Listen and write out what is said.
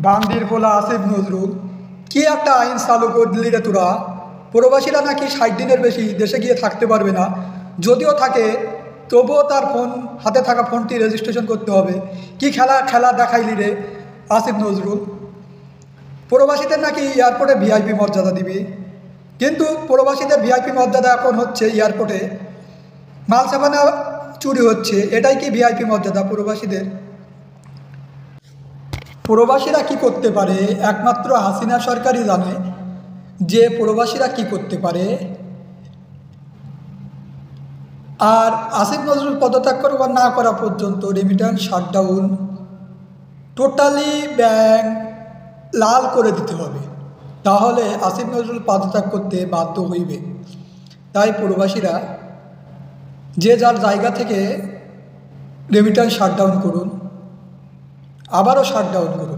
বান্দির পোলা আসিফ নজরুল কি একটা আইন চালু করলি রে তোরা। প্রবাসীরা নাকি 60 দিনের বেশি দেশে গিয়ে থাকতে পারবে না, যদিও থাকে তবুও তার ফোন হাতে থাকা ফোনটি রেজিস্ট্রেশন করতে হবে। কি খেলা খেলা দেখাইলি রে আসিফ নজরুল। প্রবাসীদের নাকি এয়ারপোর্টে ভিআইপি মর্যাদা দিবি, কিন্তু প্রবাসীদের ভিআইপি মর্যাদা এখন হচ্ছে এয়ারপোর্টে মাল সামানা চুরি হচ্ছে, এটাই কি ভিআইপি মর্যাদা প্রবাসীদের? প্রবাসীরা কি করতে পারে একমাত্র হাসিনা সরকারই জানে যে প্রবাসীরা কি করতে পারে। আর আসিফ নজরুল পদত্যাগ করা বা না করা পর্যন্ত রেমিটেন্স শাটডাউন, টোটালি ব্যাংক লাল করে দিতে হবে, তাহলে আসিফ নজরুল পদত্যাগ করতে বাধ্য হইবে। তাই প্রবাসীরা যে যার জায়গা থেকে রেমিটেন্স শাটডাউন করুন, আবারও শাটডাউন করুন।